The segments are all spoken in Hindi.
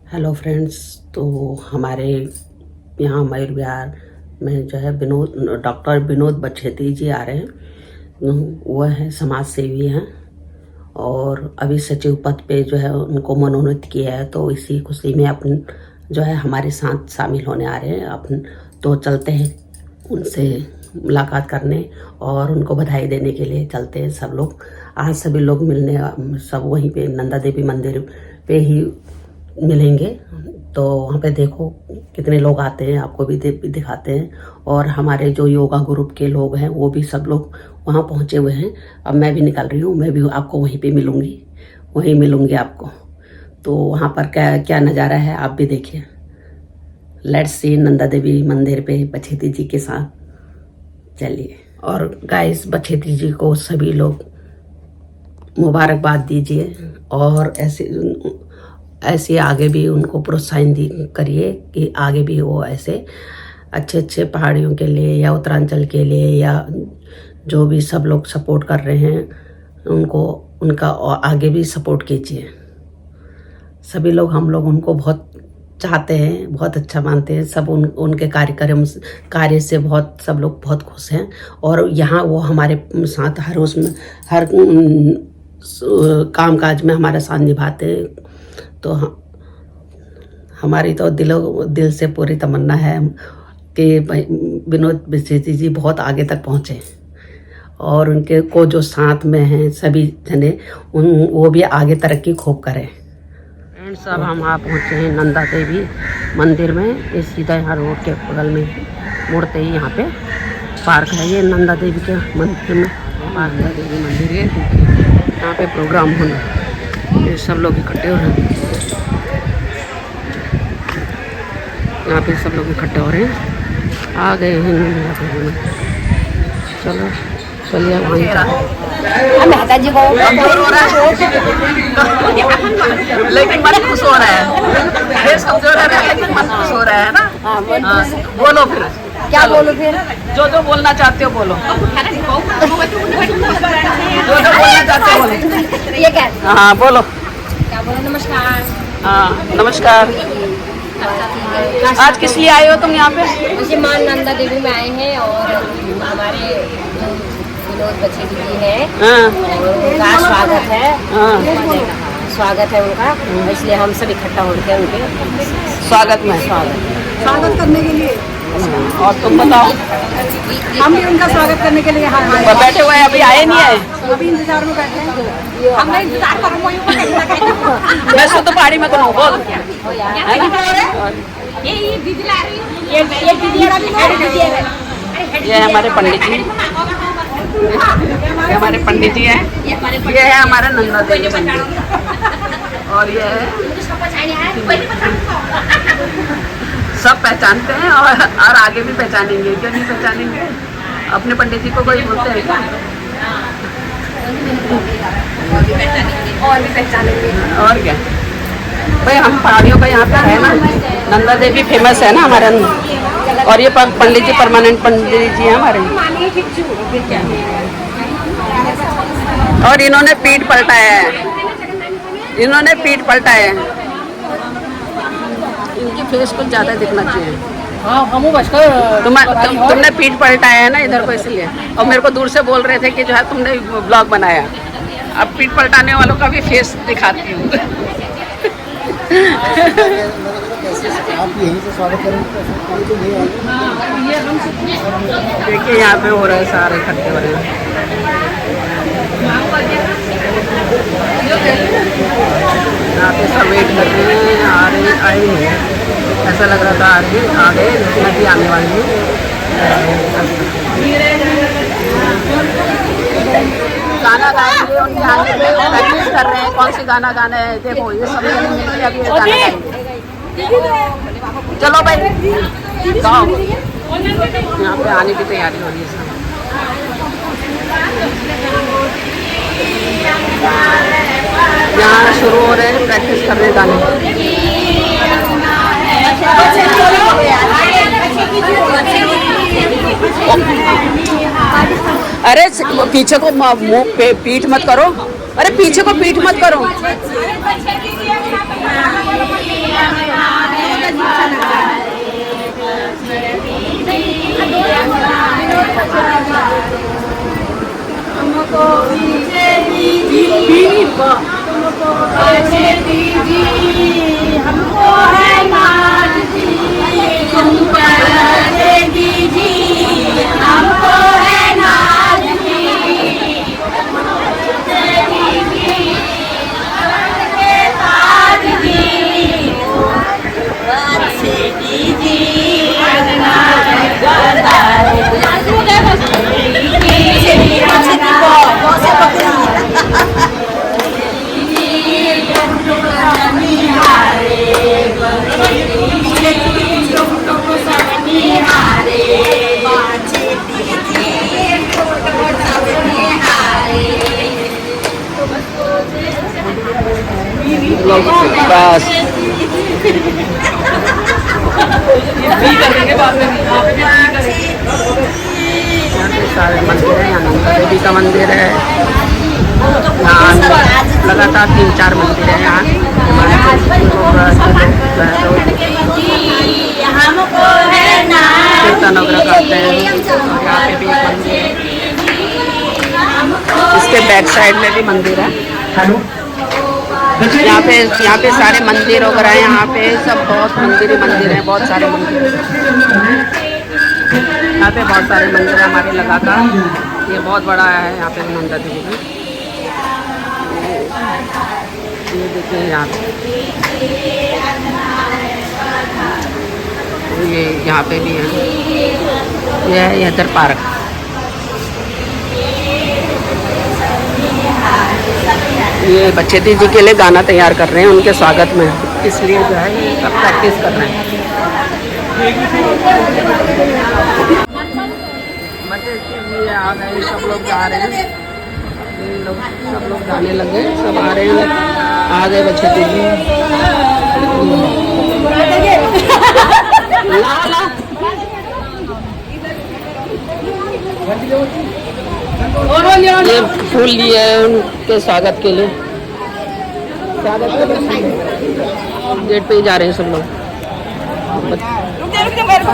Hello friends. तो हमारे यहाँ मयूर विहार में जो है डॉक्टर विनोद बछेती जी आ रहे हैं। वह हैं समाज सेवी हैं और अभी सचिव पद पे जो है उनको मनोनीत किया है। तो इसी खुशी में अपन जो है हमारे साथ शामिल होने आ रहे हैं। अपन तो चलते हैं उनसे मुलाकात करने और उनको बधाई देने के लिए चलते हैं सब लोग। आज सभी लोग मिलने सब वहीं पे नंदा देवी मंदिर पे ही मिलेंगे। तो वहाँ पे देखो कितने लोग आते हैं, आपको भी दिखाते हैं। और हमारे जो योगा ग्रुप के लोग हैं वो भी सब लोग वहाँ पहुँचे हुए हैं। अब मैं भी निकल रही हूँ, मैं भी आपको वहीं पे मिलूँगी, वहीं मिलूँगी आपको। तो वहाँ पर क्या क्या नज़ारा है आप भी देखिए। लेट्स सी नंदा देवी मंदिर पे बछेती जी के साथ चलिए। और गाइस बछेती जी को सभी लोग मुबारकबाद दीजिए और ऐसे आगे भी उनको प्रोत्साहन करिए कि आगे भी वो ऐसे अच्छे अच्छे पहाड़ियों के लिए या उत्तरांचल के लिए या जो भी सब लोग सपोर्ट कर रहे हैं उनको उनका आगे भी सपोर्ट कीजिए। सभी लोग हम लोग उनको बहुत चाहते हैं, बहुत अच्छा मानते हैं सब। उनके कार्य से बहुत सब लोग बहुत खुश हैं। और यहाँ वो हमारे साथ हर काम काज में हमारा साथ निभाते हैं। तो हमारी तो दिल से पूरी तमन्ना है कि विनोद बछेती जी बहुत आगे तक पहुँचे और उनके को जो साथ में हैं सभी जने वो भी आगे तरक्की खूब करें। फ्रेंड्स अब हम आ पहुँचे हैं नंदा देवी मंदिर में। ये सीधा यहाँ रोड के बगल में मुड़ते ही यहाँ पे पार्क है। ये नंदा देवी के मंदिर में नंदा देवी मंदिर है। यहाँ पे प्रोग्राम होना, ये सब लोग इकट्ठे हो रहे हैं। यहाँ पे सब लोग इकट्ठे हो रहे हैं, आ गए हैं नंदा देवी में। चलो चलिए वहीं मेहता जी को लेकिन मन खुश हो रहा है। देश कमजोर है लेकिन मन खुश हो रहा है ना। बोलो फिर, क्या बोलो फिर? जो जो बोलना चाहते हो बोलो। जो जो बोलना चाहते हो बोलो। ये क्या? हाँ बोलो। क्या बोलो? नमस्कार। हाँ नमस्कार। आज किस लिए आए हो तुम यहाँ पे? मुझे मां नंदा देवी में आए हैं और हमारे जो विनोद बछेती जी हैं उनका स्वागत है। स्वागत है उनका, इसलिए हम सब इकट्ठा होकर उनके स्वागत में स्वागत करने के लिए। और तुम बताओ? हम भी उनका स्वागत करने के लिए यहाँ बैठे हुए हैं, अभी आए नहीं आए? अभी इंतजार में बैठे हैं। हमने इंतजार करो। मैं शुद्ध पहाड़ी में करूँ बोल। ये दीदी ला रही है। ये हमारे पंडित जी, ये हमारे पंडित जी हैं। ये है हमारा नंदा देवी मंदिर और ये है सब पहचानते हैं और आगे भी पहचानेंगे। क्यों नहीं पहचानेंगे? अपने पंडित जी को कोई बोलते हैं क्या? और भी पहचानेंगे। और क्या भाई, हम पहाड़ियों का यहाँ पे है ना। नंदा देवी फेमस है ना हमारे। और ये पंडित जी परमानेंट पंडित जी हैं हमारे। और इन्होंने पीठ पलटाया है, इन्होंने पीठ पलटाया है। इनकी फेस कुछ ज़्यादा दिखना चाहिए। तुमने पीठ पलटाया है ना इधर को, इसलिए। और मेरे को दूर से बोल रहे थे कि जो है तुमने ब्लॉग बनाया। अब पीठ पलटाने वालों का भी फेस दिखाती हूँ। आप यहीं से स्वागत करेंगे। देखिए यहाँ पे हो रहा है, सारे इकट्ठे हो रहे हैं। यहाँ पे सब वेट कर रहे हैं, आए हैं। ऐसा लग रहा था आ गए लेकिन अभी आने वाले हैं। गाना गाएंगे, उनके आने पे प्रैक्टिस कर रहे हैं कौन सी गाना गाना है। देखो ये सब मिलके अभी गाना गाएंगे। चलो भाई गाओ। यहाँ पे आने की तैयारी हो रही है सब। यहाँ शुरू हो रहे हैं, प्रैक्टिस कर रहे हैं गाने। अरे पीछे को मुंह पे पीठ मत करो। अरे पीछे को पीठ मत करो। बच्चे दीजिए हमको है नाज दी, तुमको दे दीजिए हमको है नाज दी, दे दीजिए के ताज दी, बच्चे दीजिए नाज बस सारे मंदिर है, यहाँ नंदा देवी का मंदिर है, यहाँ लगातार 3-4 मंदिर है। यहाँ कीर्तन वगैरह करते हैं। यहाँ पे भी एक मंदिर है, इसके बैक साइड में भी मंदिर है। यहाँ पे सारे मंदिर वगैरह हैं। यहाँ पे सब बहुत मंदिर हैं, बहुत सारे मंदिर हैं। यहाँ पे बहुत सारे मंदिर हैं हमारे लगातार। ये बहुत बड़ा है यहाँ पे नंदा देवी का। ये देखिए यहाँ पे, ये यहाँ पे भी है। ये है इधर पार्क। ये बच्चे जी के लिए गाना तैयार कर रहे हैं उनके स्वागत में, इसलिए जो है ये सब प्रैक्टिस कर रहे हैं। बच्चे ये आ गए, सब लोग जा रहे हैं। ये लोग सब लोग गाने लगे, सब आ रहे हैं। आ गए बच्चे जी। ये फूल लिए हैं उनके स्वागत के लिए। गेट पे ही जा रहे हैं सब लोग।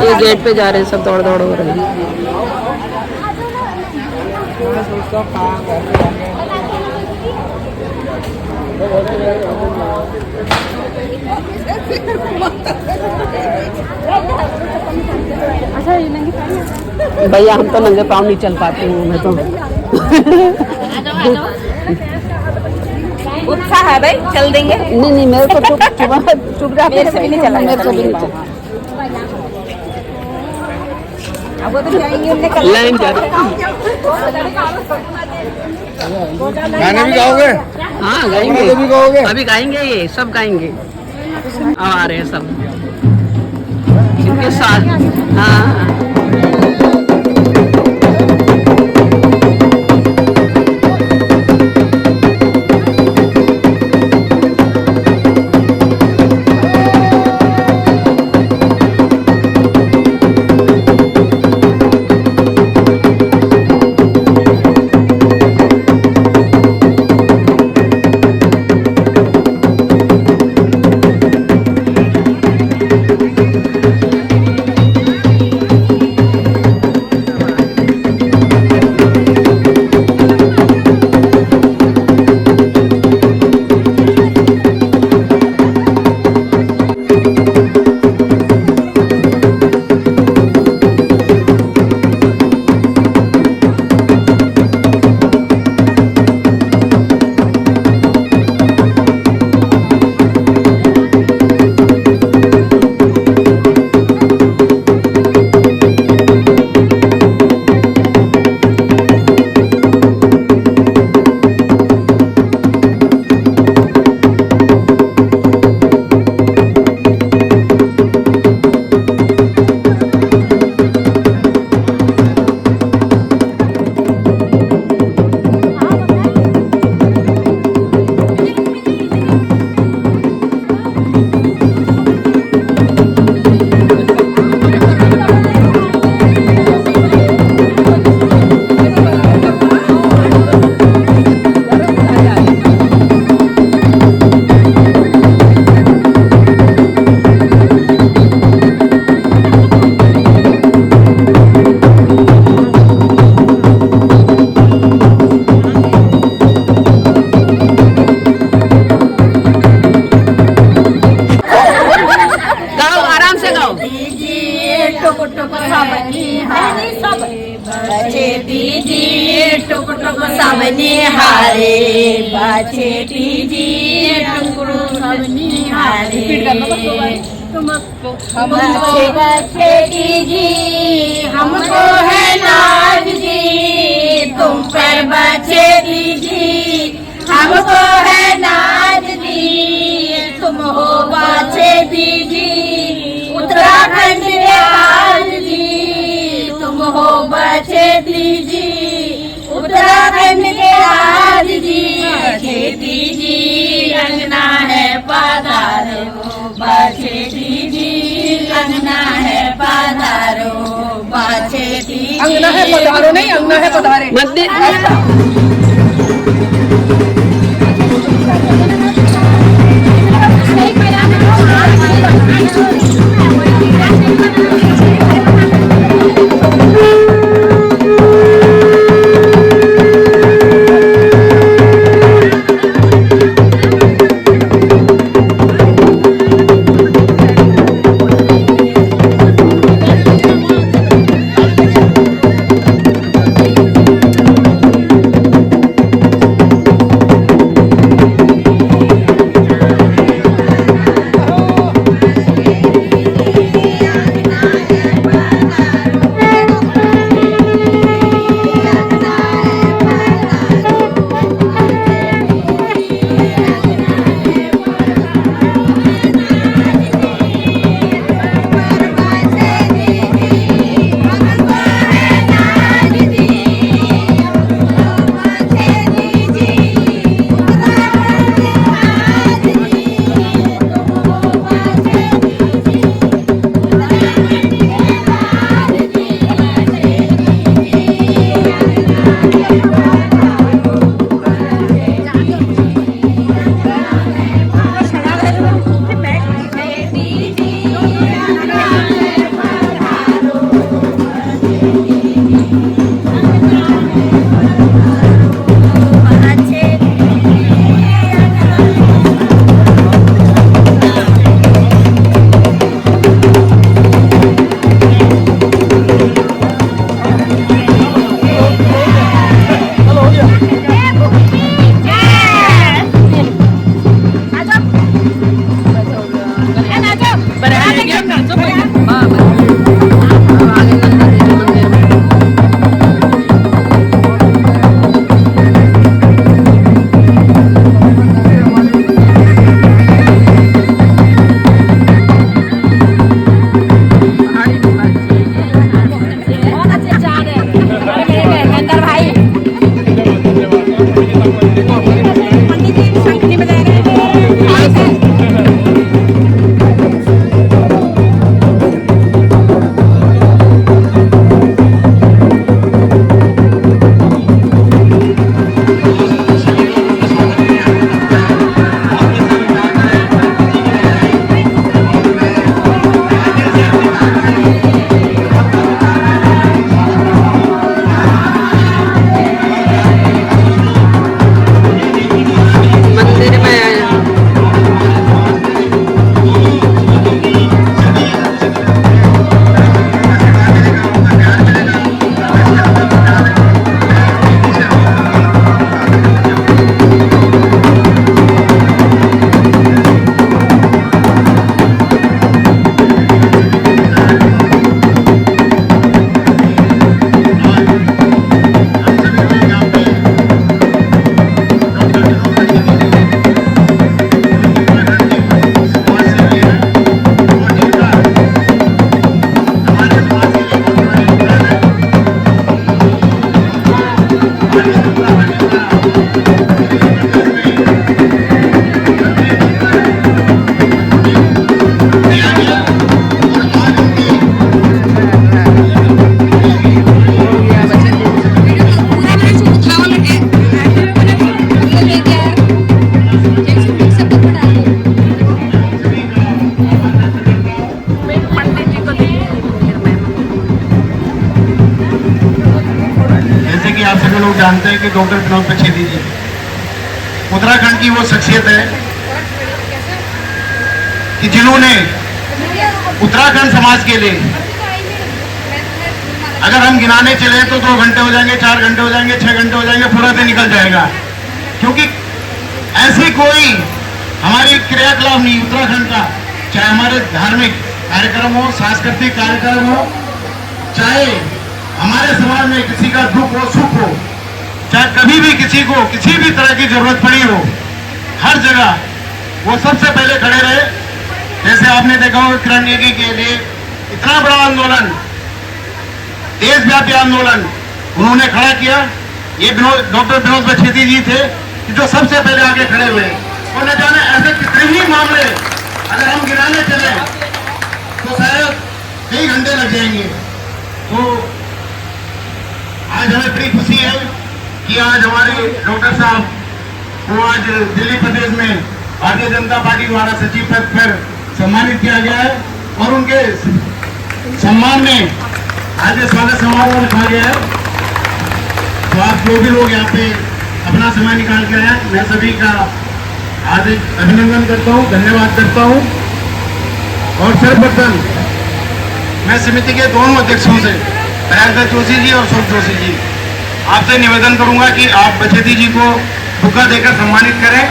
ये गेट पे जा रहे हैं, सब दौड़ हो रहे हैं। भैया हम तो नंगे पाँव नहीं चल पाते हूँ मैं तो। उत्साह है भाई, चल देंगे। नहीं मेरे को चुप जाते, मेरे से भी नहीं चला, मेरे से भी नहीं चला। अब वो तो जाएंगे उनने कल लाइन जा रही। गाने भी गाओगे? हाँ गाएंगे, भी गाओगे? अभी गाएंगे, ये सब गाएंगे। अब आ रहे हैं सब इनके साथ। हाँ सब निहारे बछेटी जी टुकड़ू सब निहारे बछेटी जी हमको है नाज जी तुम पर बछेटी जी हमको है नाज जी तुम हो बछेटी जी उत्तराखंड के आज जी तुम हो बछेटी जी उत्तराखंड के आज जी बछेटी जी अंगना है पधारो बछेटी जी अंगना है पधारो बछेटी अंगना है पधारो नहीं, अंगना है पधारे मंदिर जानते हैं कि डॉक्टर विनोद बछेटी जी उत्तराखंड की वो शख्सियत है कि जिन्होंने उत्तराखंड समाज के लिए अगर हम गिनाने चले तो 2 घंटे हो जाएंगे, 4 घंटे हो जाएंगे, 6 घंटे हो जाएंगे, पूरा दिन निकल जाएगा। क्योंकि ऐसी कोई हमारी क्रियाकलाप नहीं उत्तराखंड का, चाहे हमारे धार्मिक कार्यक्रम हो, सांस्कृतिक कार्यक्रम हो, चाहे हमारे समाज में किसी का दुख हो, सुख हो, चाहे कभी भी किसी को किसी भी तरह की जरूरत पड़ी हो, हर जगह वो सबसे पहले खड़े रहे। जैसे आपने देखा हो तिरंगे के लिए इतना बड़ा आंदोलन, देशव्यापी आंदोलन उन्होंने खड़ा किया। ये डॉक्टर विनोद बछेती जी थे कि जो सबसे पहले आगे खड़े हुए। और न जाने ऐसे कितने ही मामले अगर हम गिनाने चले तो शायद कई घंटे लग जाएंगे। तो आज हमें बड़ी खुशी है कि आज हमारे डॉक्टर साहब को आज दिल्ली प्रदेश में भारतीय जनता पार्टी द्वारा सचिव पद पर सम्मानित किया गया है और उनके सम्मान में आज ये स्वागत समारोह रखा गया है। तो आप जो भी लोग यहाँ पे अपना समय निकाल के आए, मैं सभी का हार्दिक अभिनंदन करता हूँ, धन्यवाद करता हूँ। और सर्वप्रथम मैं समिति के दोनों अध्यक्षों से प्रयागराज जोशी जी और सुख जोशी जी आपसे निवेदन करूंगा कि आप बछेती जी को बुका देकर सम्मानित करें।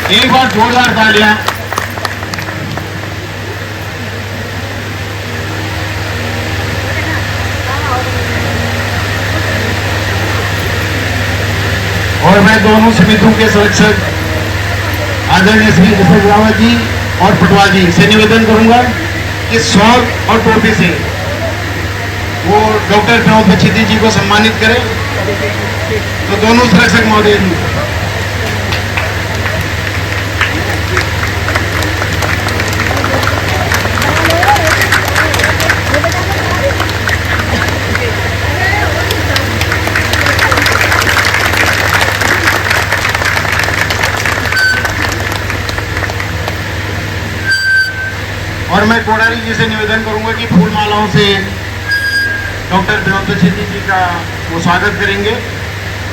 एक बार जोरदार तालियां। और मैं दोनों समितियों के संरक्षक आदरणीय श्री अशोक रावत जी और पटवा जी से निवेदन करूंगा कि शॉल और टोपी से वो डॉक्टर विनोद बछेती जी को सम्मानित करें। तो दोनों संरक्षक महोदय जी और मैं कोडारी जी से निवेदन करूंगा कि फूल मालाओं से डॉक्टर विनोद बछेती जी का वो स्वागत करेंगे।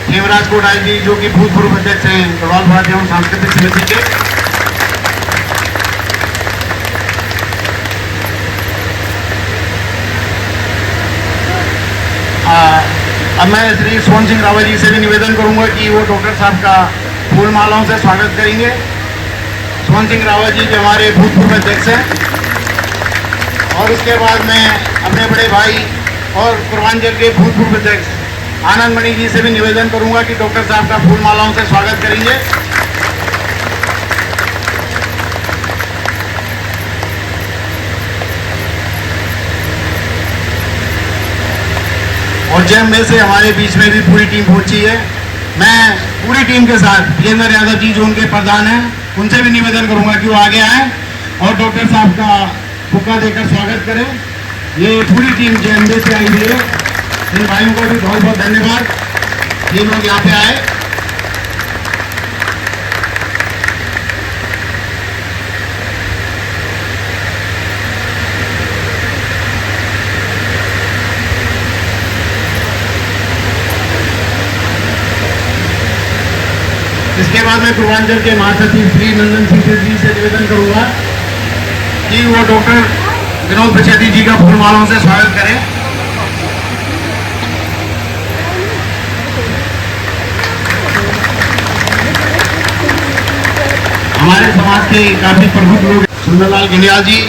हेमराज कोडारी जी जो कि भूतपूर्व अध्यक्ष हैं गढ़वाल भारत एवं सांस्कृतिक समिति के। अब मैं श्री सोहन सिंह रावत जी से भी निवेदन करूंगा कि वो डॉक्टर साहब का फूल मालाओं से स्वागत करेंगे। सोहन सिंह रावत जी जो हमारे भूतपूर्व अध्यक्ष हैं। और उसके बाद मैं अपने बड़े भाई और पूर्वांचल के भूतपूर्व अध्यक्ष आनंद मणि जी से भी निवेदन करूंगा कि डॉक्टर साहब का फूल मालाओं से स्वागत करेंगे। और जैम से हमारे बीच में भी पूरी टीम पहुंची है। मैं पूरी टीम के साथ वीरेंद्र यादव जी जो उनके प्रधान हैं उनसे भी निवेदन करूंगा कि वो आगे आए और डॉक्टर साहब का बुका देकर स्वागत करें। ये पूरी टीम जेएमबी से आई हुई है। इन भाइयों को भी बहुत बहुत धन्यवाद, ये लोग यहाँ पे आए। इसके बाद मैं पूर्वांचल के महासचिव श्री नंदन सिंह जी से निवेदन करूंगा कि वो डॉक्टर विनोद बछेती जी का फूल मालाओं से स्वागत करें। हमारे समाज के काफी प्रमुख लोग सुंदरलाल घिंडियाल जी,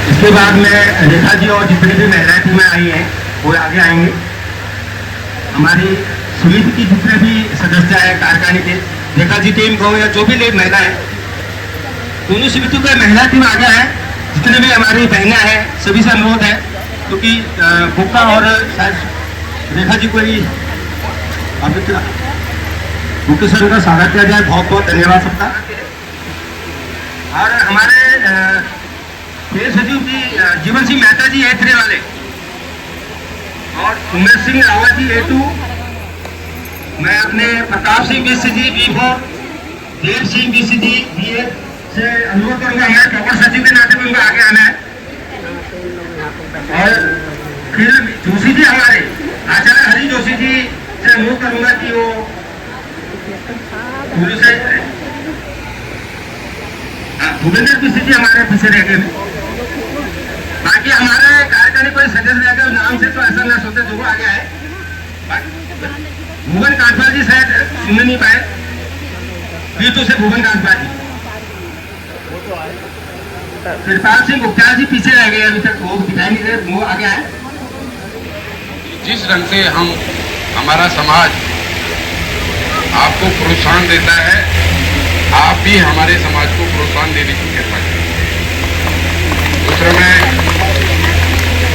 इसके बाद में रेखा जी और जितनी भी महिलाएं टीमें आई हैं वो आगे आएंगे। हमारी समिति की जितने भी सदस्य हैं कार्यकारिणी के, रेखा जी टीम को या जो भी लोग महिला है, दोनों समितियों का महिला टीम आगे है। जितने भी हमारी बहनें हैं सभी से अनुरोध है क्योंकि बुक्का और शायद रेखा जी को ही बुक्के सर का स्वागत किया जाए। बहुत बहुत धन्यवाद सबका। और हमारे के सचिव जी जीवन सिंह मेहता जी A3 वाले, और उमेश सिंह रावत जी A2। मैं अपने प्रताप सिंह बिश्र जी B4, देव सिंह बिश्र जी BA से अनुरोध करूंगा, हमारे प्रवर सचिव के नाते में उनका आगे आना है। और फिर जोशी जी हमारे आचार्य हरि जोशी जी से अनुरोध करूंगा कि वो से भूपेंद्र बिश्र जी हमारे पीछे रह गए। बाकी हमारे कार्यकारिणी कोई सदस्य रह गए नाम से, तो ऐसा ना सोचे जो आ गया है। भुवन कांठवाल जी शायद सुन नहीं पाए, बीतू से भुवन कांठवाल जी। कृपाल सिंह गुप्ता जी पीछे रह गए, अभी तक वो दिखाई नहीं दे, वो आ गया है। जिस ढंग से हमारा समाज आपको प्रोत्साहन देता है, आप भी हमारे समाज को प्रोत्साहन देने की कृपा करें। दूसरा, मैं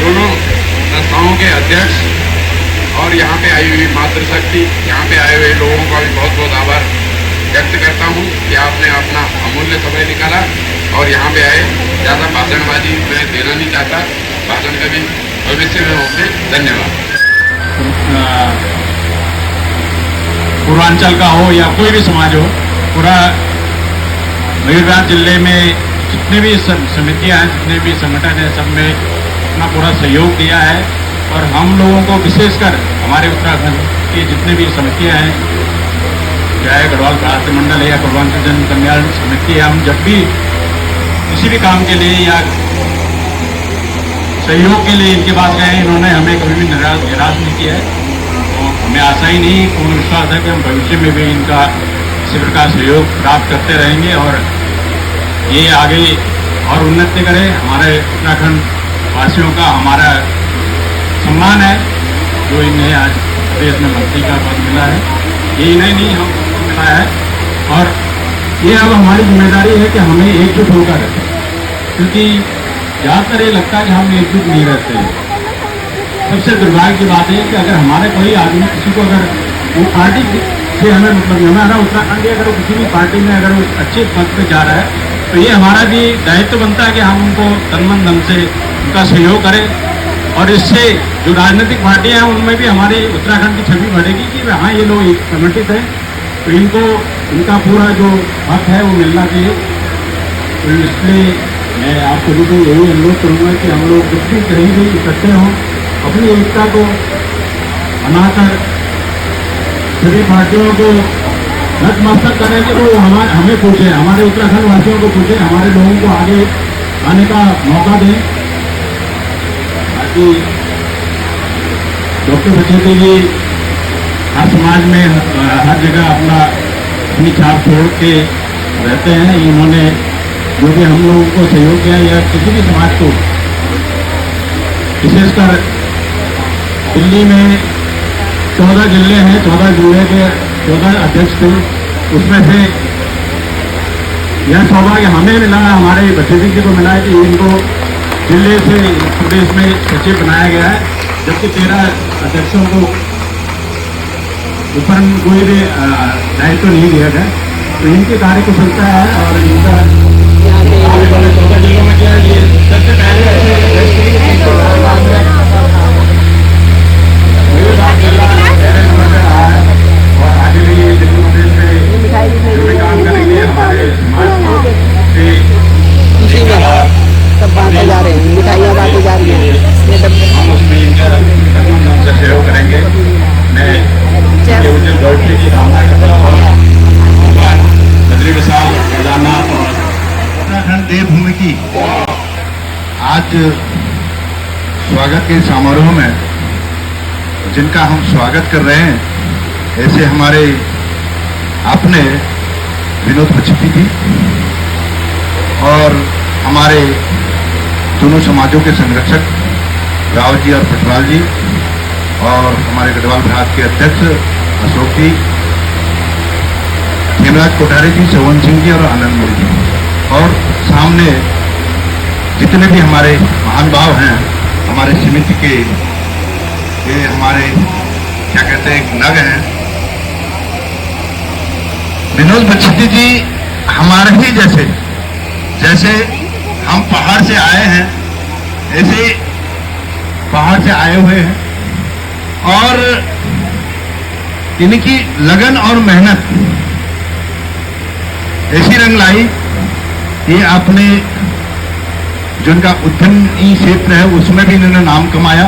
दोनों संस्थाओं के अध्यक्ष और यहाँ पे आई हुई मातृशक्ति, यहाँ पे आए हुए लोगों का भी बहुत बहुत आभार व्यक्त करता हूँ कि आपने अपना अमूल्य समय निकाला और यहाँ पे आए। ज़्यादा भाषणबाजी मैं देना नहीं चाहता, भाषण कभी भविष्य में होंगे। धन्यवाद। पूर्वांचल का हो या कोई भी समाज हो, पूरा मयूरभंज जिले में जितने भी समितियां हैं, जितने भी संगठन हैं, सब में अपना पूरा सहयोग दिया है। और हम लोगों को विशेषकर हमारे उत्तराखंड की जितने भी समितियां हैं, चाहे गढ़वाल प्रांत मंडल है या पूर्वांचल जन कल्याण समिति है, हम जब भी किसी भी काम के लिए या सहयोग के लिए इनके पास गए, इन्होंने हमें कभी भी निराश नहीं किया है। तो हमें आशा ही नहीं, पूर्ण विश्वास है कि हम भविष्य में भी इनका इसी प्रकार सहयोग प्राप्त करते रहेंगे और ये आगे और उन्नति करे। हमारे उत्तराखंड वासियों का हमारा सम्मान है जो इन्हें आज प्रदेश में मंत्री का पद मिला है। ये इन्हें नहीं हमको मिला है, और ये अब हमारी जिम्मेदारी है कि हमें एकजुट होकर रखें, क्योंकि ज़्यादातर ये लगता है कि हम एकजुट नहीं रहते हैं। सबसे दुर्भाग्य की बात है कि अगर हमारे कोई आदमी किसी को अगर वो पार्टी से हमें मतलब हमारा उत्तराखंड अगर वो किसी भी पार्टी में अगर वो अच्छे पद पे जा रहा है, तो ये हमारा भी दायित्व बनता है कि हम उनको तन मन धन से उनका सहयोग करें। और इससे जो राजनीतिक पार्टियां हैं उनमें भी हमारे उत्तराखंड की छवि बढ़ेगी कि हाँ ये लोग संगठित हैं, तो इनको इनका पूरा जो हक है वो मिलना चाहिए। तो इसलिए मैं आप सभी को यही अनुरोध करूँगा कि हम लोग जब भी कहीं भी इकट्ठे हों, अपनी एकता को बनाकर सभी पार्टियों को नतमस्तक करें कि वो हमें पूछे, हमारे उत्तराखंड वासियों को पूछे, हमारे लोगों को आगे आने का मौका दें। बाकी डॉक्टर बचेती जी हर समाज में हर जगह अपनी छाप छोड़ के रहते हैं। इन्होंने जो भी हम लोगों को सहयोग किया या किसी भी समाज को, विशेषकर दिल्ली में 14 जिले हैं, 14 जिले के 14 अध्यक्ष थे, उसमें से यह सौभाग्य हमें मिला है, हमारे बचेती जी को मिला है कि इनको दिल्ली से प्रदेश में सचिव बनाया गया है, जबकि 13 अध्यक्षों को ऊपर कोई भी दायित्व नहीं दिया गया। तो इनकी कार्य कुशलता है और इनका 14 जिलों में क्या ये सबसे और आगे भी ये दिल्ली प्रदेश में जो भी काम करेंगे हमारे समाज सब बांटे जा रहे हैं, मिठाइयाँ बांटी जा रही हैं, हम उसमें इनका सहयोग करेंगे। मैं उज्जवल भविष्य की कामना करता हूँ। बद्री विशाल केदारनाथ और उत्तराखंड देवभूमि की आज स्वागत के समारोह में जिनका हम स्वागत कर रहे हैं, ऐसे हमारे अपने विनोद बचेती जी और हमारे दोनों समाजों के संरक्षक रावत जी और पटवाल जी और हमारे गढ़वाल विभाग के अध्यक्ष अशोक जी, हेमराज कोठारी जी, सवन सिंह जी और आनंद मोदी जी, और सामने जितने भी हमारे महान भाव हैं हमारे समिति के, ये हमारे क्या कहते हैं नग हैं। विनोद बचेती जी हमारे ही जैसे हम पहाड़ से आए हैं, ऐसे पहाड़ से आए हुए हैं और इनकी लगन और मेहनत ऐसी रंग लाई, ये अपने जो इनका उद्यमी क्षेत्र है उसमें भी इन्होंने नाम कमाया।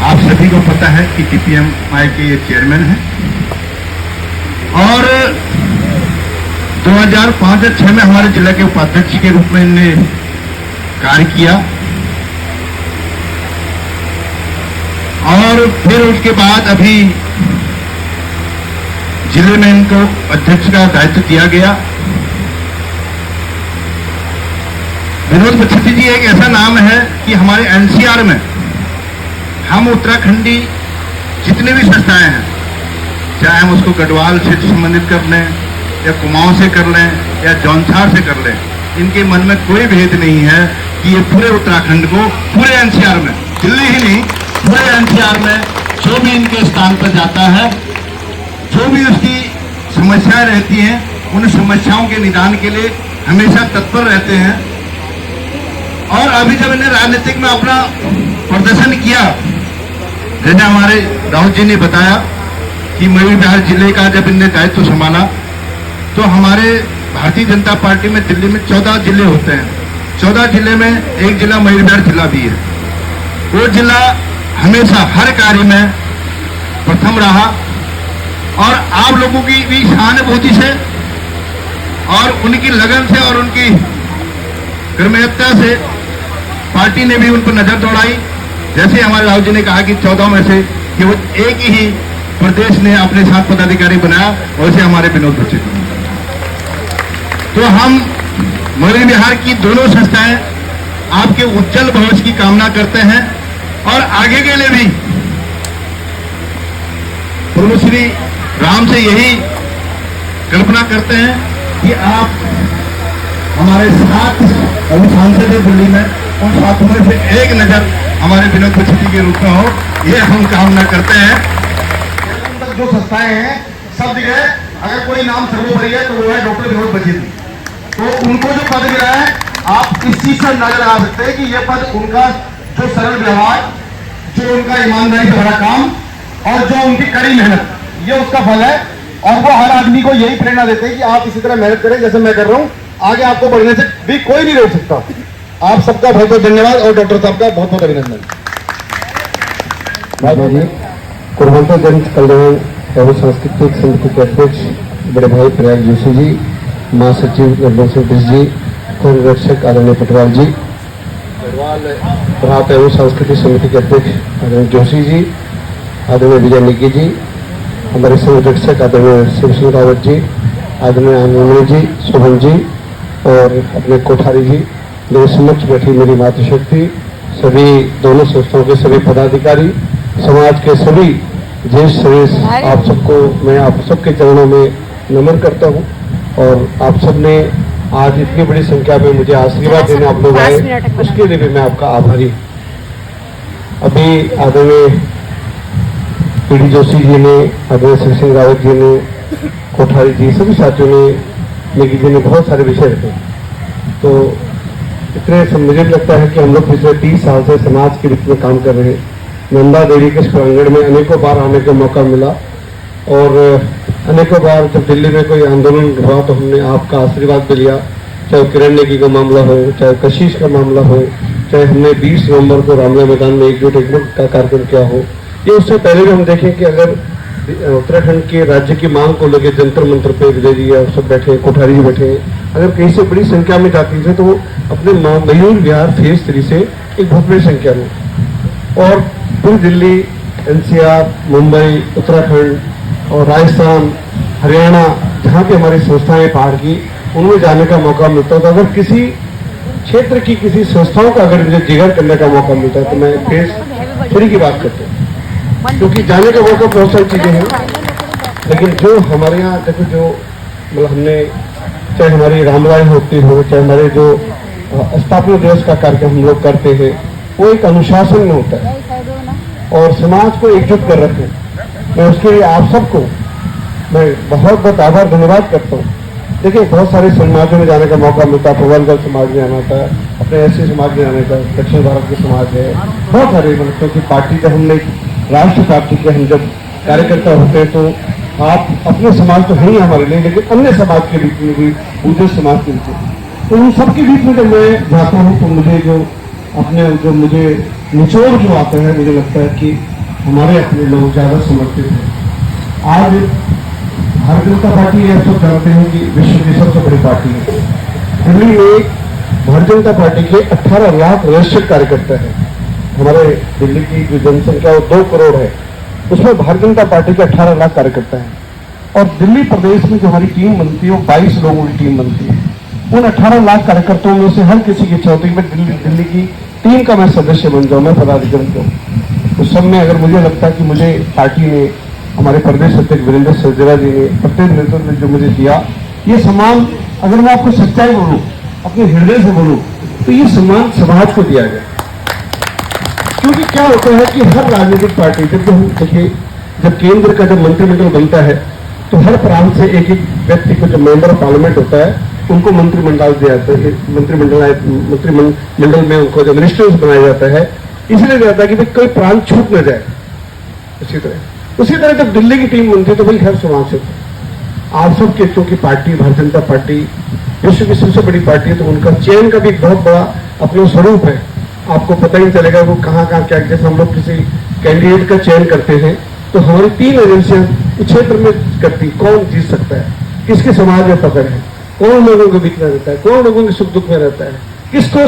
आप सभी को पता है कि टीपीएमआई के ये चेयरमैन हैं और 2005-06 में हमारे जिला के उपाध्यक्ष के रूप में इन्होंने कार्य किया और फिर उसके बाद अभी जिले में इनको अध्यक्ष का दायित्व दिया गया। विनोद बच्छेट्टी जी एक ऐसा नाम है कि हमारे एनसीआर में हम उत्तराखंडी जितने भी संस्थाएं हैं, चाहे हम उसको गढ़वाल से संबंधित कर लें या कुमाऊं से कर लें या जौनसार से कर लें, इनके मन में कोई भेद नहीं है कि ये पूरे उत्तराखंड को, पूरे एनसीआर में, दिल्ली ही नहीं पूरे एनसीआर में जो भी इनके स्थान पर जाता है, जो भी उसकी समस्याएं रहती हैं, उन समस्याओं के निदान के लिए हमेशा तत्पर रहते हैं। और अभी जब इन्हें राजनीतिक में अपना प्रदर्शन किया, जैसे हमारे राहुल जी ने बताया कि मयूर विहार जिले का जब इन्हें दायित्व संभाला तो हमारे भारतीय जनता पार्टी में दिल्ली में 14 जिले होते हैं। 14 जिले में एक जिला मयूर विहार जिला भी है। वो जिला हमेशा हर कार्य में प्रथम रहा और आप लोगों की भी सहानुभूति से और उनकी लगन से और उनकी कर्मठता से पार्टी ने भी उन पर नजर दौड़ाई। जैसे हमारे राहुल जी ने कहा कि 14 में से केवल एक ही प्रदेश ने अपने साथ पदाधिकारी बनाया, वैसे हमारे विनोद बच्छेट्टी। तो हम मयूर विहार की दोनों संस्थाएं आपके उज्जवल भविष्य की कामना करते हैं और आगे के लिए भी प्रभु श्री राम से यही कल्पना करते हैं कि आप हमारे साथ अभी सांसद है दिल्ली में, उन साथों में से एक नजर हमारे विनोद बच्छेट्टी के रूप में हो, ये हम कामना करते हैं। जो संस्थाएं हैं सब जगह अगर कोई नाम सर्वोपरि है तो वो है डॉक्टर विनोद बच्छेट्टी। तो उनको जो पद मिला है, आप इस चीज से अंदाजा लगा सकते हैं कि यह पद उनका जो सरल व्यवहार, जो उनका ईमानदारी से भरा काम और जो उनकी कड़ी मेहनत, ये उसका फल है। और वो हर आदमी को यही प्रेरणा देते हैं कि आप इसी तरह मेहनत करें जैसे मैं कर रहा हूं, आगे आपको बढ़ने से भी कोई नहीं रोक सकता। आप सबका बहुत बहुत धन्यवाद और डॉक्टर साहब का बहुत बहुत अभिनंदन। कुर्बंतागंज कल्याण एवं सांस्कृतिक समिति के अध्यक्ष बड़े भाई प्रयाग जोशी जी, महासचिव निर्मल सिंह जी, निरीक्षक आदरणीय पटवाल जी, गढ़वाल प्रभात एवं सांस्कृतिक समिति के अध्यक्ष आदरणीय जोशी जी, आदरणीय विजय निकी जी, हमारे संरक्षक आदरणीय शिव सिंह रावत जी, आदरणीय आनंद जी, शोभन जी और अपने कोठारी जी, मेरे समक्ष बैठी मेरी मातृशक्ति, सभी दोनों संस्थाओं के सभी पदाधिकारी, समाज के सभी ज्येष्ठ सदस्य, आप सबको मैं आप सबके चरणों में नमन करता हूं। और आप सबने आज इतनी बड़ी संख्या में मुझे आशीर्वाद देने आप लोग आए, उसके लिए भी मैं आपका आभारी। अभी आदरणीय पीडी जोशी जी ने, आदरणीय शिव सिंह रावत जी ने, कोठारी जी, सभी साथियों ने, निकी जी ने बहुत सारे विषय रखे। तो इतने मुझे लगता है कि हम लोग पिछले 30 साल से समाज के बीच में काम कर रहे हैं। नंदा देवी के प्रांगण में अनेकों बार आने का मौका मिला और अनेकों बार जब दिल्ली में कोई आंदोलन हुआ तो हमने आपका आशीर्वाद भी लिया, चाहे किरण नेगी का मामला हो, चाहे कशिश का मामला हो, चाहे हमने 20 नवंबर को रामलीला मैदान में एकजुट का कार्यक्रम किया हो। ये उससे पहले भी हम देखें कि अगर उत्तराखंड के राज्य की मांग को लेकर जंतर मंत्र पे विजय जी और सब बैठे, कोठारी जी बैठे, अगर कहीं से बड़ी संख्या में जाती थे तो वो अपने मयूर विहार फेज 3 से एक बहुत बड़ी संख्या में, और पूरी दिल्ली, एनसीआर, मुंबई, उत्तराखंड और राजस्थान, हरियाणा, जहाँ पे हमारी संस्थाएं पहाड़ की, उनमें जाने का मौका मिलता था। अगर किसी क्षेत्र की किसी संस्थाओं का अगर मुझे जिगर करने का मौका मिलता है तो मैं फेज 3 की बात करता हूँ, क्योंकि जाने का मौका बहुत सारी चीजें हैं। लेकिन जो हमारे यहाँ देखो, जो मतलब हमने, चाहे हमारी रामलीला होती हो, चाहे हमारे जो स्थापना दिवस का कार्यक्रम हम लोग करते हैं, वो एक अनुशासन में होता है और समाज को एकजुट कर रखे। मैं उसके लिए आप सबको मैं बहुत बहुत आभार धन्यवाद करता हूँ। देखिए बहुत सारे समाजों में जाने का मौका मिलता है, प्रबंधगढ़ समाज में आना था, अपने ऐसे समाज में आने का, दक्षिण भारत के समाज है, बहुत सारे मतलब क्योंकि पार्टी का हमने राष्ट्र पार्टी के हम जब कार्यकर्ता होते हैं तो आप अपने समाज तो है ही हमारे लिए, लेकिन अन्य समाज के बीच में भी, दूसरे समाज के बीच में, तो उन सबके बीच में जब मैं जाता हूँ तो मुझे जो मुझे निचोड़ जो आता है, मुझे लगता है कि हमारे अपने लोग ज्यादा समर्पित हैं। आज भारतीय जनता पार्टी है तो जानते हैं कि विश्व की सबसे बड़ी पार्टी है। दिल्ली में भारतीय जनता पार्टी के 18 लाख रजिस्टर्ड कार्यकर्ता है। हमारे दिल्ली की जो जनसंख्या वो 2 करोड़ है, उसमें भारतीय जनता पार्टी के 18 लाख कार्यकर्ता है। और दिल्ली प्रदेश में जो हमारी टीम बनती है वो 22 लोगों की टीम बनती है। उन 18 लाख कार्यकर्ताओं में से हर किसी की इच्छा होती है कि दिल्ली की टीम का मैं सदस्य बन जाऊं, मैं पदाधिकारी हूं। उस सब में अगर मुझे लगता है कि मुझे पार्टी ने, हमारे प्रदेश अध्यक्ष वीरेंद्र सहजरा जी ने, प्रतिनिधित्व ने जो मुझे दिया, ये सम्मान, अगर मैं आपको सच्चाई बोलूं, अपने हृदय से बोलूं, तो ये सम्मान समाज को दिया गया। क्योंकि क्या होता है कि हर राजनीतिक पार्टी जब केंद्र का जब मंत्रिमंडल बनता है तो हर प्रांत से एक एक व्यक्ति को, जो मेंबर ऑफ पार्लियामेंट होता है, उनको मंत्रिमंडल दिया जाता है। मंत्रिमंडल में उनको जो मिनिस्टर्स बनाया जाता है, इसलिए दिया जाता है कि भाई कोई प्रांत छूट न जाए। उसी तरह जब दिल्ली की टीम बनती है तो भाई हर समाज से आप सब के, क्योंकि पार्टी भारतीय जनता पार्टी विश्व की सबसे बड़ी पार्टी है, तो उनका चयन का भी एक बहुत बड़ा अपना स्वरूप है। आपको पता ही चलेगा वो कहाँ क्या, जैसे हम लोग किसी कैंडिडेट का चयन करते हैं तो हमारी 3 एजेंसियां क्षेत्र में करती, कौन जीत सकता है, किसके समाज में पकड़ है, कौन लोगों के बीच में रहता है, कौन लोगों के सुख दुख में रहता है, किसको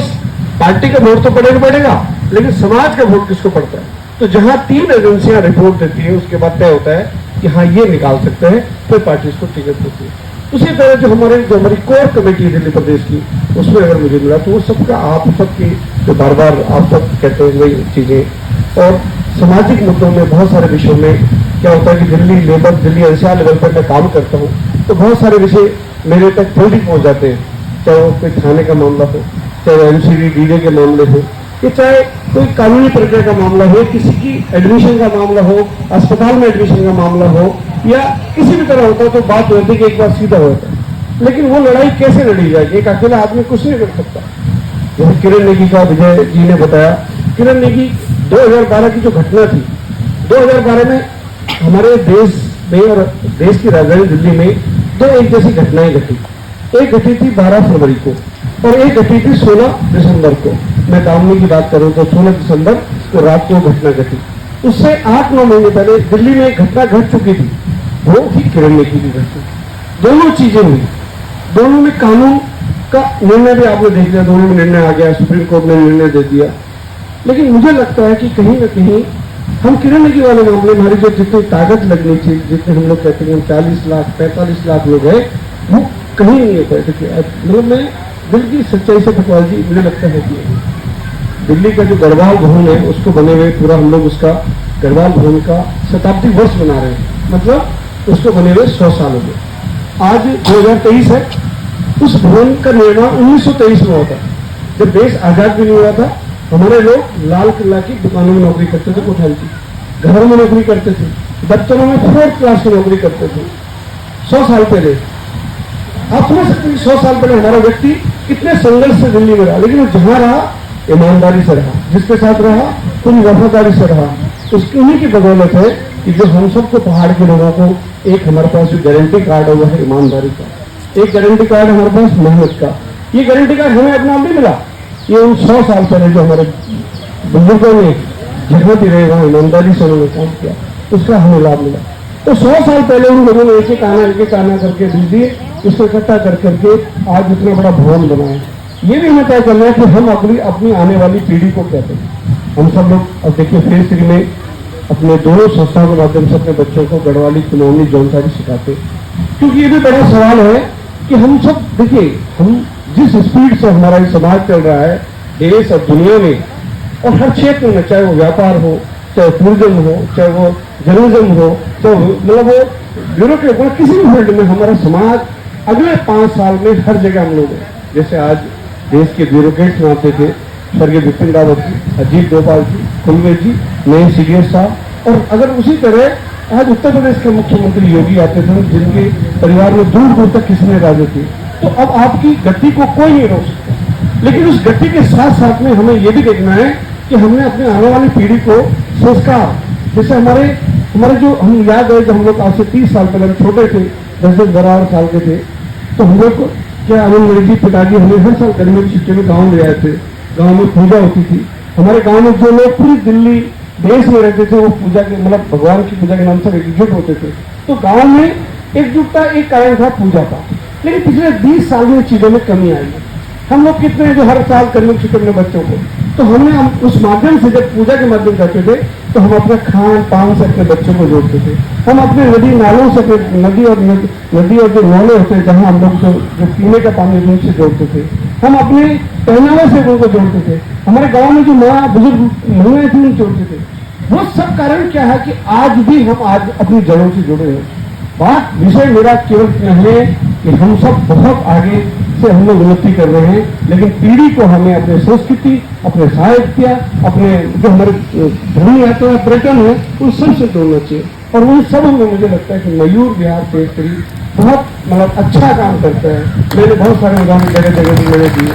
पार्टी का वोट तो पड़ेगा, लेकिन समाज का वोट किसको पड़ता है। तो जहां 3 एजेंसियां रिपोर्ट देती है, उसके बाद तय होता है कि हाँ ये निकाल सकते हैं, फिर पार्टी इसको टिकट देती है। उसी तरह जो हमारी कोर कमेटी है दिल्ली प्रदेश की, उसमें अगर मुझे मिला तो वो सबका, आप सबकी जो बार बार आप सब कहते हैं वही चीजें, और सामाजिक मुद्दों में बहुत सारे विषयों में क्या होता है कि दिल्ली एनसीआर लेवल पर मैं काम करता हूँ तो बहुत सारे विषय मेरे तक जल्दी पहुंच जाते हैं, चाहे वो कोई थाने का मामला हो, चाहे वो एमसीडी डीडे के मामले हो, या चाहे कोई कानूनी प्रक्रिया का मामला हो, किसी की एडमिशन का मामला हो, अस्पताल में एडमिशन का मामला हो, या किसी भी तरह होता है, तो बात होती है कि एक बार सीधा होता है। लेकिन वो लड़ाई कैसे लड़ी जाएगी, एक अकेला आदमी कुछ नहीं कर सकता। जैसे किरण नेगी का विजय जी ने बताया, किरण नेगी 2012 की जो घटना थी, 2012 में हमारे देश में और देश की राजधानी दिल्ली में 2 एक जैसी घटनाएं घटी। एक घटी थी 12 फरवरी को और एक घटी थी 16 दिसंबर को। मैं कामनी की बात करूं तो 16 दिसंबर को रात को घटना घटी। उससे 8-9 महीने पहले दिल्ली में एक घटना घट चुकी थी, वो थी किरण नेगी की घटना। दोनों चीजें हुई, दोनों में कानून का निर्णय भी आपने देख लिया, दोनों में निर्णय आ गया, सुप्रीम कोर्ट ने निर्णय दे दिया। लेकिन मुझे लगता है कि कहीं ना कहीं हम किरण नेगी वाले मामले में हमारी जो जितनी ताकत लगनी चाहिए, जितने हम लोग कहते हैं 40 लाख 45 लाख लोग हैं, वो कहीं नहीं होता है। देखिए मतलब मैं दिल की सच्चाई से भगवान जी, मुझे लगता है कि दिल्ली का जो गढ़वाल भवन है उसको बने हुए पूरा हम लोग उसका गढ़वाल भवन का शताब्दी वर्ष बना रहे हैं, मतलब उसको बने हुए 100 साल हो गए। आज 2023 है। उस भवन का निर्माण 1923 में हुआ था, जब देश आजाद भी नहीं हुआ था। हमारे लोग लाल किला की दुकानों में नौकरी करते थे, कोठारी की घरों में नौकरी करते थे, दफ्तरों में 4th क्लास की नौकरी करते थे 100 साल पहले। आप समझ सकते हैं 100 साल पहले हमारा व्यक्ति कितने संघर्ष से दिल्ली में रहा, लेकिन वो जहां रहा ईमानदारी से रहा, जिसके साथ रहा पूरी वफादारी से रहा। उसकी उन्हीं की बदौलत है कि जो हम सबको पहाड़ के लोगों को एक हमारे पास जो गारंटी कार्ड है वो है ईमानदारी का, एक गारंटी कार्ड हमारे पास मेहनत का। ये गारंटी कार्ड हमें अपना नहीं मिला, ये उन 100 साल पहले जो हमारे बुजुर्गों ने जगह दी रहे वहां ईमानदारी से उन्होंने काम किया, उसका हमें लाभ मिला। तो 100 साल पहले उन लोगों ने एक एक आना करके दी दिए, उसको इकट्ठा करके आज इतना बड़ा भवन बनाया। ये भी हमें तय करना है कि हम अपनी आने वाली पीढ़ी को कहते हैं। हम सब लोग अब देखिए फेज 3 में अपने दोनों संस्थाओं के माध्यम से अपने बच्चों को गढ़वाली, कुनौनी, जौनसारी सिखाते, क्योंकि ये भी बड़ा सवाल है कि हम सब देखिए, हम जिस स्पीड से हमारा ये समाज चल रहा है देश और दुनिया में और हर क्षेत्र में, चाहे वो व्यापार हो, चाहे टूरिज्म हो, चाहे वो जर्नलिज्म हो, चाहे मतलब वो ब्यूरोक्रेट हो, किसी भी फील्ड में हमारा समाज अगले 5 साल में हर जगह हम लोग हैं। जैसे आज देश के ब्यूरोक्रेट्स मानते थे स्वर्गीय बिपिन रावत जी, अजीत डोभाल जी, कुलवे जी, नए CDS साहब, और अगर उसी तरह आज उत्तर प्रदेश के मुख्यमंत्री योगी आते थे जिनके परिवार में दूर दूर तक किसी ने राजनीति की, तो अब आपकी गति को कोई नहीं रोक सकता। लेकिन उस गति के साथ साथ में हमें यह भी देखना है कि हमने अपने आने वाली पीढ़ी को संस्कार, जैसे हमारे जो हम याद है जब हम लोग आज से 30 साल पहले छोटे थे, 10-12 साल के थे, तो हम लोग क्या मेरे जी पिताजी हमें हर साल गर्मी की छुट्टी में गाँव ले आए थे। गाँव में पूजा होती थी। हमारे गाँव में जो लोग पूरी दिल्ली देश में रहते थे वो पूजा के मतलब भगवान की पूजा के नाम से एकजुट होते थे। तो गांव में एकजुटता एक कारण था पूजा का। लेकिन पिछले 20 साल में चीजों में कमी आई है। हम लोग कितने जो हर साल करने छुट्टी अपने बच्चों को, तो हम उस माध्यम से जब पूजा के माध्यम करते थे तो हम अपने खान पान से अपने बच्चों को जोड़ते थे। हम अपने नदी नालों से नदी और जो नाले होते हैं जहाँ हम लोग जो पीने का पानी उनसे जोड़ते थे। हम अपने पहनावे से उनको जोड़ते थे। हमारे गांव में जो माँ बुजुर्ग महिलाएं थी उनको जोड़ते थे। वो सब कारण क्या है कि आज भी हम आज अपनी जड़ों से जुड़े हैं। बात विषय मेरा केवल इतना है कि हम सब बहुत आगे से हम लोग उन्नति कर रहे हैं, लेकिन पीढ़ी को हमें अपने संस्कृति, अपने साहित्य, अपने जो हमारे धनी आते हैं पर्यटन है उन सब से जोड़ना चाहिए। और उन सब में मुझे लगता है कि मयूर विहार केसरी बहुत मतलब अच्छा काम करता है। मैंने बहुत सारे उदाहरण जगह जगह भी मैंने दिए।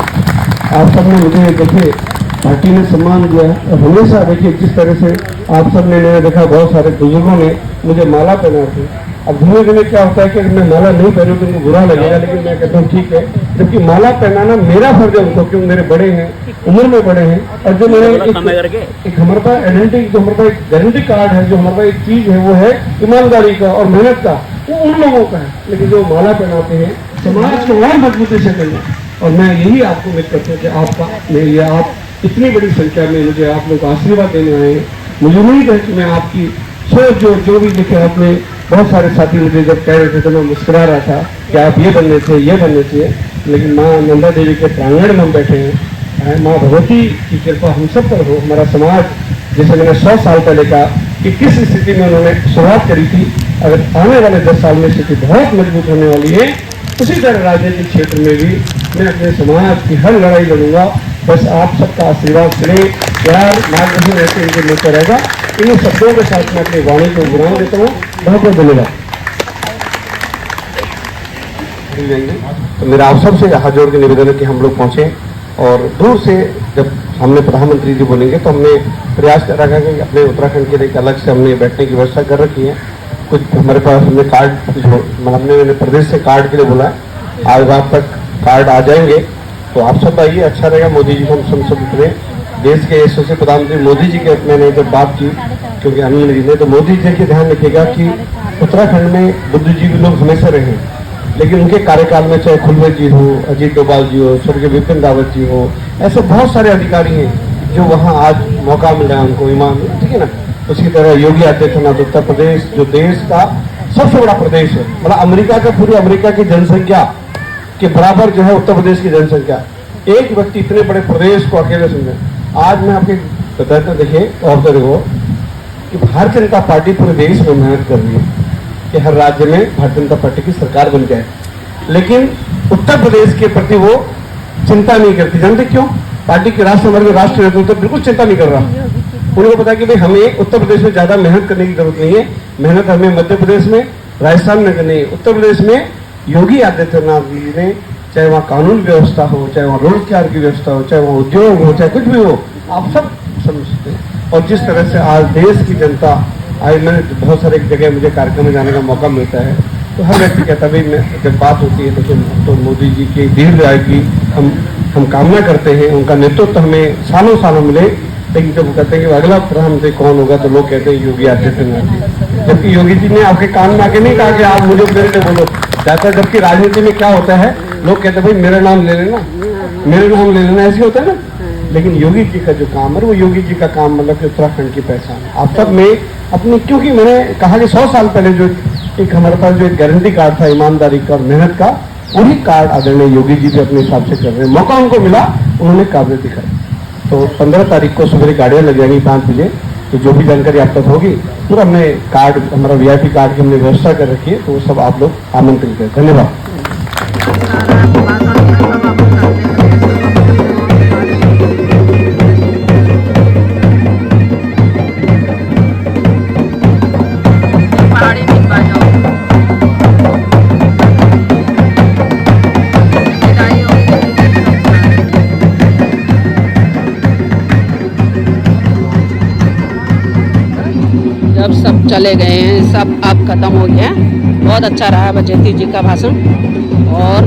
आप सबने मुझे देखे पार्टी ने सम्मान दिया और हमेशा देखिए जिस तरह से आप सब ने मैंने देखा बहुत सारे बुजुर्गों ने मुझे माला पहना थी। अब धीरे धीरे क्या होता है कि अगर मैं माला नहीं पहनूं तो उनको बुरा लगेगा, लेकिन मैं कहता हूँ ठीक है, जबकि माला पहनाना मेरा फर्ज है उनको, क्योंकि मेरे बड़े हैं, उम्र में बड़े हैं। और जो मैंने एक हमारे पास आइडेंटिटी, जो हमारे पास एक गारंटी कार्ड है, जो हमारे पास एक चीज है वो है ईमानदारी का और मेहनत का, वो उन लोगों का है। लेकिन जो माला पहनाते हैं समाज को और मजबूती से करना। और मैं यही आपको उम्मीद करता हूँ कि आपका आप इतनी बड़ी संख्या में मुझे आप लोग आशीर्वाद देने आए हैं। मुझे उम्मीद है कि मैं आपकी सोच जो भी देखे आपने बहुत सारे साथी मुझे जब कह रहे थे तो मैं मुस्कुरा रहा था कि आप ये बनने चाहिए। लेकिन माँ नंदा देवी के प्रांगण में हम बैठे हैं। माँ भगवती की कृपा हम सब पर हो। हमारा समाज, जैसे मैंने 100 साल पहले कहा कि किस स्थिति में उन्होंने शुरुआत करी थी, अगर आने वाले 10 साल में स्थिति बहुत मजबूत होने वाली है, उसी तरह राजनीतिक क्षेत्र में भी मैं अपने समाज की हर लड़ाई लड़ूंगा। बस आप सबका आशीर्वाद करें, प्यार मार्गदर्शन ऐसे इनके मिलता रहेगा। इन शब्दों के साथ मैं अपनी वाणी को विराम देता हूँ। बहुत बहुत धन्यवाद। तो मेरा आप सबसे हाथ जोड़ के निवेदन है कि हम लोग पहुंचे और दूर से जब हमने प्रधानमंत्री जी बोलेंगे तो हमने प्रयास कर रखा कि अपने उत्तराखंड के लिए एक अलग से हमने बैठने की व्यवस्था कर रखी है। कुछ हमारे पास हमने कार्ड मैंने प्रदेश से कार्ड के लिए बोला है। आज रात तक कार्ड आ जाएंगे तो आप सब आइए, अच्छा रहेगा। मोदी जी को हम संसद करें, देश के यशस्वी प्रधानमंत्री मोदी जी के मैंने जब बात की, क्योंकि अनिल जी ने, तो मोदी जी के ध्यान रखिएगा कि उत्तराखंड में बुद्धिजीवी लोग हमेशा रहे, लेकिन उनके कार्यकाल में चाहे खुलवे जी हो, अजीत डोभाल जी हो, स्वर्गीय विपिन रावत जी हो, ऐसे बहुत सारे अधिकारी हैं जो वहाँ आज मौका मिला है उनको ईमान, ठीक है ना। उसी तरह योगी आदित्यनाथ, उत्तर प्रदेश जो देश का सबसे बड़ा प्रदेश है, मतलब अमेरिका का, पूरी अमेरिका की जनसंख्या के बराबर जो है उत्तर प्रदेश की जनसंख्या। एक व्यक्ति इतने बड़े प्रदेश को अकेले समझे। आज मैं आपके बताता, देखिए और देखो कि भारतीय जनता पार्टी पूरे देश में मेहनत कर रही है कि हर राज्य में भारतीय जनता पार्टी की सरकार बन जाए, लेकिन उत्तर प्रदेश के प्रति वो चिंता नहीं करती। जानते क्यों? पार्टी के राष्ट्रीय नेतृत्व तो बिल्कुल चिंता नहीं कर रहा। उनको पता है कि भाई हमें उत्तर प्रदेश में ज्यादा मेहनत करने की जरूरत नहीं है। मेहनत हमें मध्य प्रदेश में, राजस्थान में करनी है। उत्तर प्रदेश में योगी आदित्यनाथ जी ने, चाहे वहाँ कानून व्यवस्था हो, चाहे वहाँ रोजगार की व्यवस्था हो, चाहे वहाँ उद्योग हो, चाहे कुछ भी हो, आप सब समझते हैं। और जिस तरह से आज देश की जनता, आज मैंने बहुत सारे जगह मुझे कार्यक्रम में जाने का मौका मिलता है, तो हर व्यक्ति कहता है भाई मैं जब बात होती है तो मोदी जी की दीर्घ आयु की हम कामना करते हैं, उनका नेतृत्व हमें सालों सालों मिले। लेकिन जब वो कहते हैं कि अगला प्रधानमंत्री कौन होगा तो लोग कहते हैं योगी आदित्यनाथ जी, जबकि योगी जी ने आपके कान में आके नहीं कहा कि आप मुझे मेरे लिए बोलो जाता। जबकि राजनीति में क्या होता है, लोग कहते हैं भाई मेरा नाम ले लेना, मेरा नाम ले लेना, ऐसे होता है ना। लेकिन योगी जी का जो काम है वो योगी जी का काम मतलब कि उत्तराखंड की पहचान है। आप सब में अपनी, क्योंकि मैंने कहा कि 100 साल पहले जो एक हमारे पास जो एक गारंटी कार्ड था ईमानदारी का और मेहनत का, वही कार्ड आदरणीय योगी जी भी अपने हिसाब से कर रहे हैं। मौका उनको मिला, उन्होंने काबिलियत दिखाई। तो 15 तारीख को सुबह गाड़ियां लग जाएंगी 5 बजे, तो जो भी जानकारी आप तक होगी पूरा हमने कार्ड, हमारा VIP कार्ड की हमने व्यवस्था कर रखी है, तो वो सब आप लोग आमंत्रित करें। धन्यवाद। चले गए हैं, सब अब ख़त्म हो गया। बहुत अच्छा रहा बचेती जी का भाषण। और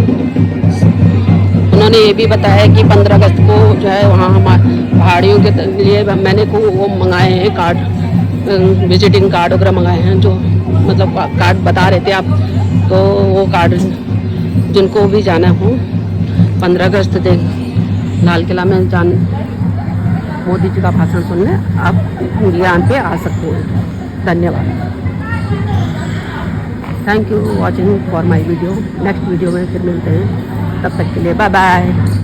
उन्होंने ये भी बताया कि 15 अगस्त को जो है वहाँ हमारे पहाड़ियों के लिए मैंने को वो मंगाए हैं कार्ड, विजिटिंग कार्ड वगैरह मंगाए हैं, जो मतलब कार्ड बता रहे थे आप, तो वो कार्ड जिनको भी जाना हो 15 अगस्त लाल किला में मोदी जी का भाषण सुनने आप ज्ञान पे आ सकते हैं। धन्यवाद। Thank you watching for my video. Next video में फिर मिलते हैं, तब तक के लिए बाय बाय।